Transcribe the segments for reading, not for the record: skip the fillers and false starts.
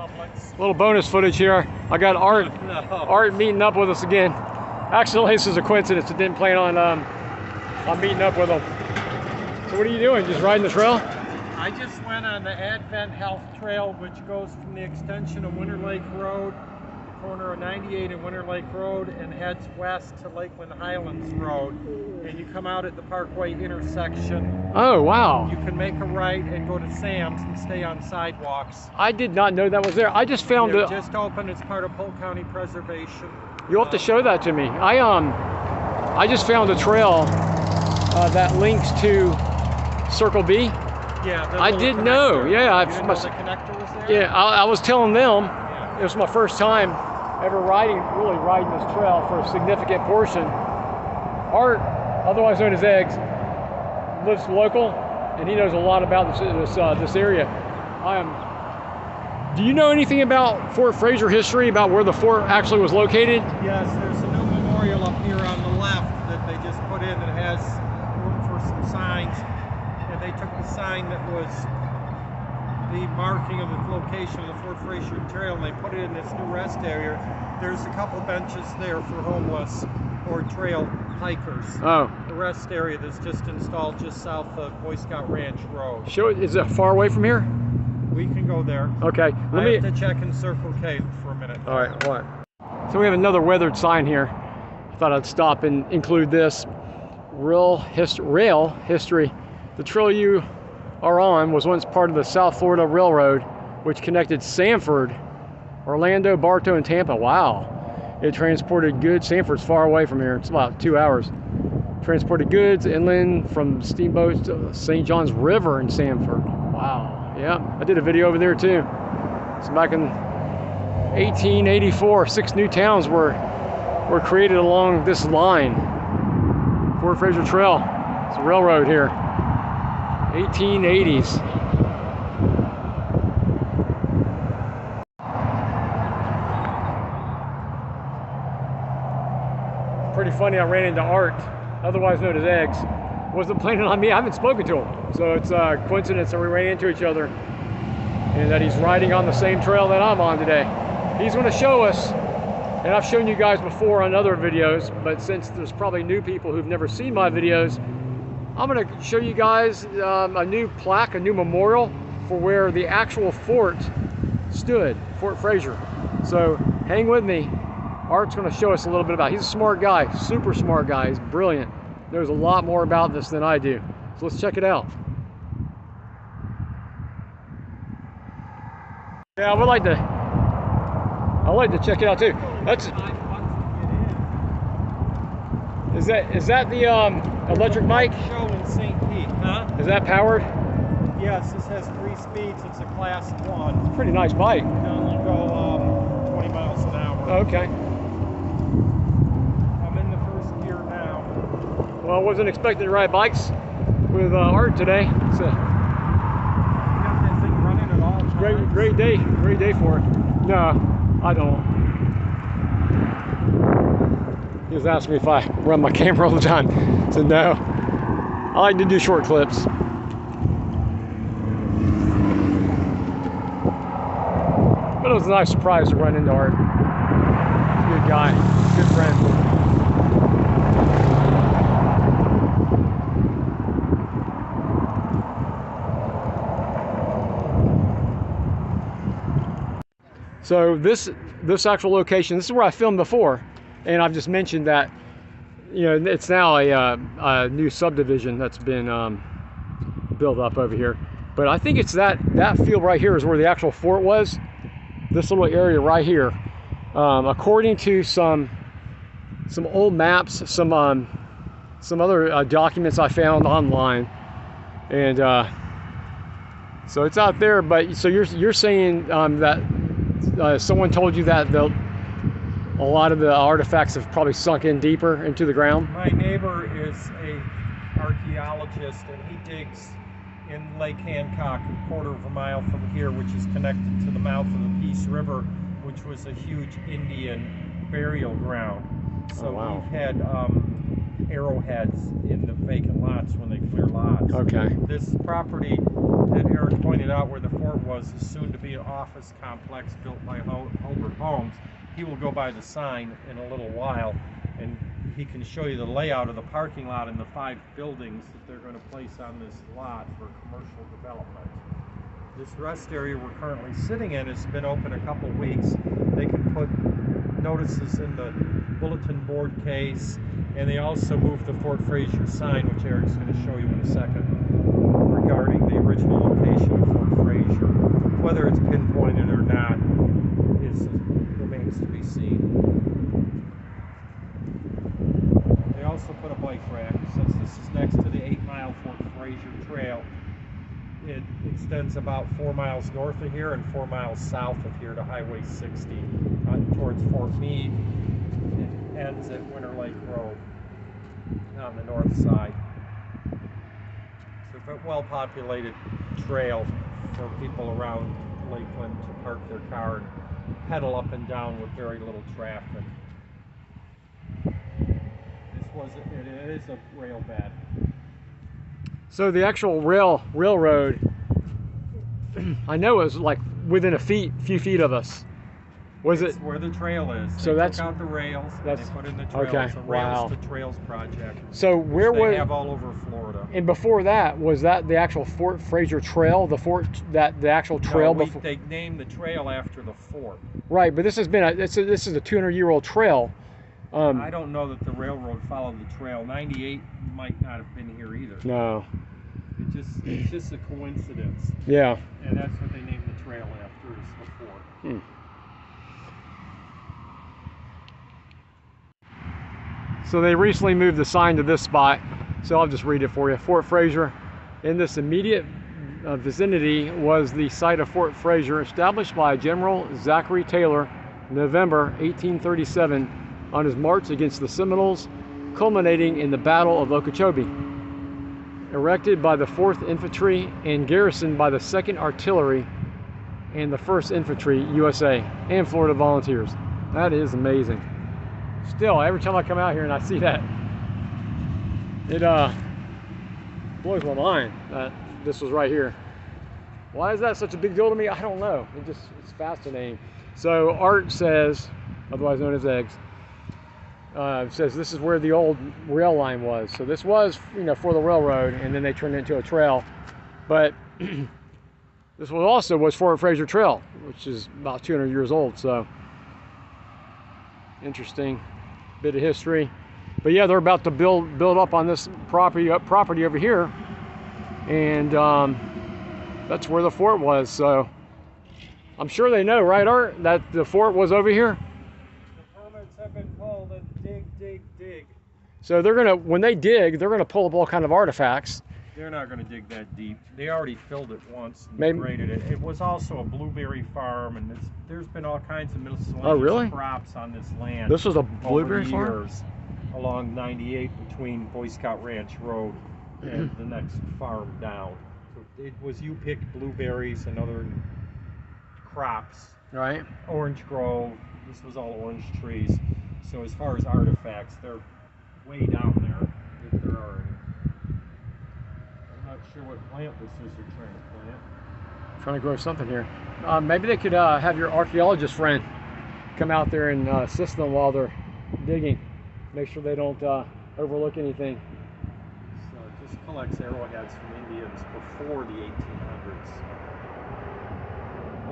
complex. Little bonus footage here. I got Art. No. Art meeting up with us again. Actually, this is a coincidence. I didn't plan on meeting up with him. So what are you doing? Just riding the trail? I just went on the Advent Health Trail, which goes from the extension of Winter Lake Road, corner of 98 and Winter Lake Road, and heads west to Lakeland Highlands Road. And you come out at the Parkway intersection. Oh, wow. You can make a right and go to Sam's and stay on sidewalks. I did not know that was there. I just found it. Just opened. It's part of Polk County Preservation. You'll have to show that to me. I just found a trail that links to Circle B. Yeah, I didn't know. Yeah, you didn't know the connector was there? Yeah, I was telling them it was my first time ever really riding this trail for a significant portion. Art, otherwise known as Eggz, lives local, and he knows a lot about this area. Do you know anything about Fort Fraser history, about where the fort actually was located? Yes, there's a new memorial up here on the left that they just put in that has room for some signs. And they took the sign that was the marking of the location of the Fort Fraser Trail and they put it in this new rest area. There's a couple benches there for homeless or trail hikers. Oh. The rest area that's just installed just south of Boy Scout Ranch Road. Is it far away from here? We can go there. Okay. I have to check in Circle K for a minute. All right, what? So we have another weathered sign here. I thought I'd stop and include this. Rail history. The trail you are on was once part of the South Florida Railroad, which connected Sanford, Orlando, Bartow, and Tampa. Wow. It transported goods. Sanford's far away from here. It's about 2 hours. Transported goods inland from steamboats to St. John's River in Sanford. Wow. Yeah, I did a video over there too. So back in 1884, 6 new towns were created along this line. Fort Fraser Trail. It's a railroad here. 1880s. Pretty funny, I ran into Art, otherwise known as Eggz. Wasn't planning on me. I haven't spoken to him. So it's a coincidence that we ran into each other and that he's riding on the same trail that I'm on today. He's going to show us, and I've shown you guys before on other videos, but since there's probably new people who've never seen my videos, I'm going to show you guys a new plaque, a new memorial for where the actual fort stood, Fort Fraser. So hang with me. Art's going to show us a little bit about it. He's a smart guy, super smart guy. He's brilliant. Knows a lot more about this than I do. So let's check it out. Yeah, I'd like to check it out too. Is that the electric bike? Show in St. Pete, huh? Is that powered? Yes, this has 3 speeds. It's a class 1. Pretty nice bike. You can only go 20 miles an hour. Okay. I'm in the first gear now. Well, I wasn't expecting to ride bikes with Art today. It's you got that thing running at all times? great day for it. No, I don't. He was asking me if I run my camera all the time. I said no. I like to do short clips. But it was a nice surprise to run into Art. He's a good guy, good friend. So this actual location, this is where I filmed before, and I've just mentioned that, you know, it's now a new subdivision that's been built up over here. But I think it's that field right here is where the actual fort was. This little area right here, according to some old maps, some other documents I found online, and so it's out there. But so you're saying that. Someone told you that a lot of the artifacts have probably sunk in deeper into the ground? My neighbor is an archaeologist and he digs in Lake Hancock, a quarter of a mile from here, which is connected to the mouth of the Peace River, which was a huge Indian burial ground. So oh, wow. we've had arrowheads in the vacant lots when they clear lots. Okay. This property that Eric pointed out where the fort was is soon to be an office complex built by Hobart Homes. He will go by the sign in a little while, and he can show you the layout of the parking lot and the 5 buildings that they're going to place on this lot for commercial development. This rest area we're currently sitting in has been open a couple weeks. They can put notices in the bulletin board case, and they also moved the Fort Fraser sign, which Eric's going to show you in a second, regarding the original location of Fort Fraser. Whether it's pinpointed or not remains to be seen. They also put a bike rack, since this is next to the 8-mile Fort Fraser Trail. It extends about 4 miles north of here and 4 miles south of here to Highway 60 towards Fort Meade. It ends at Winter Lake Road on the north side. It's a well-populated trail for people around Lakeland to park their car and pedal up and down with very little traffic. It is a rail bed. So the actual railroad, I know it was like within a few feet of us. Was It's it where the trail is? So they that's took out the rails. And they put in the trails. okay. It's a Wow. Rails to Trails project. So where they was? have all over Florida. And before that, was that the actual Fort Fraser Trail? The actual trail before? They named the trail after the fort. Right, but this has been this is a 200-year-old trail. I don't know that the railroad followed the trail. 98 might not have been here either. No. It's just a coincidence. Yeah. And that's what they named the trail after, is the fort. So they recently moved the sign to this spot, so I'll just read it for you. Fort Fraser. In this immediate vicinity was the site of Fort Fraser, established by General Zachary Taylor, November 1837, on his march against the Seminoles, culminating in the Battle of Okeechobee. Erected by the 4th Infantry and garrisoned by the 2nd Artillery and the 1st Infantry USA and Florida Volunteers. That is amazing. Still, every time I come out here and I see that, it blows my mind that this was right here. Why is that such a big deal to me? I don't know. It's fascinating. So Art says, otherwise known as Eggz, says this is where the old rail line was. So this was, for the railroad, and then they turned it into a trail. But this was Fort Fraser Trail, which is about 200 years old. So interesting bit of history. But yeah, they're about to build up on this property over here, and that's where the fort was. So I'm sure they know, right, Art, that the fort was over here. Have been called and dig. So when they dig, they're gonna pull up all kind of artifacts. They're not going to dig that deep. They already filled it once and Maybe. graded it. It was also a blueberry farm, and there's been all kinds of miscellaneous crops on this land. This was a blueberry farm? Over the years, along 98 between Boy Scout Ranch Road and the next farm down. So you picked blueberries and other crops. Right. Orange grove. This was all orange trees. So as far as artifacts, they're way down there, if there are any. I'm not sure what plant this is they're trying to plant. Trying to grow something here. Maybe they could have your archaeologist friend come out there and assist them while they're digging. Make sure they don't overlook anything. So it just collects arrowheads from Indians before the 1800s.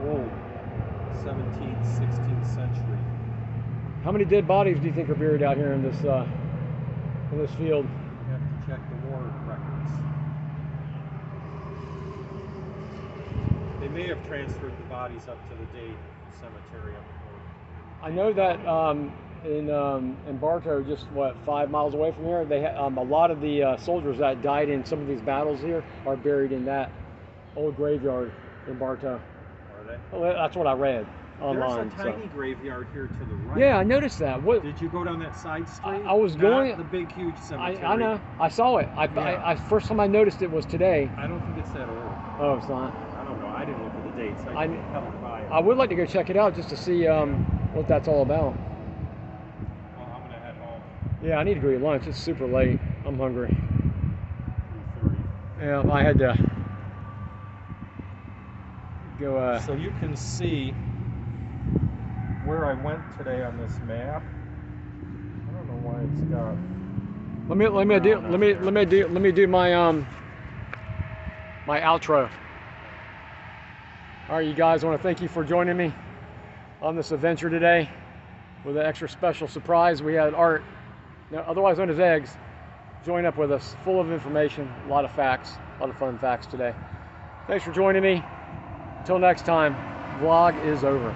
Old 17th, 16th century. How many dead bodies do you think are buried out here in this field? You have to check the war records. They may have transferred the bodies up to the Dade Cemetery up north. I know that in Bartow, just 5 miles away from here, they a lot of the soldiers that died in some of these battles here are buried in that old graveyard in Bartow. Are they? Well, that's what I read online. There's a tiny graveyard here to the right. Yeah, I noticed that. What? Did you go down that side street? I was going. The big, huge cemetery. I know. I saw it. I first time I noticed it was today. I don't think it's that old. Oh, it's not. I don't know. I didn't look at the dates. I held by it. I would like to go check it out just to see what that's all about. Well, I'm gonna head home. Yeah, I need to go eat lunch. It's super late. I'm hungry. 3:30. Yeah, I had to go. So you can see where I went today on this map. I don't know why it's got. Let me do my my outro. All right, you guys, I want to thank you for joining me on this adventure today with an extra special surprise. We had Art, otherwise known as Eggz, join up with us, full of information, a lot of facts, a lot of fun facts today. Thanks for joining me. Until next time, vlog is over.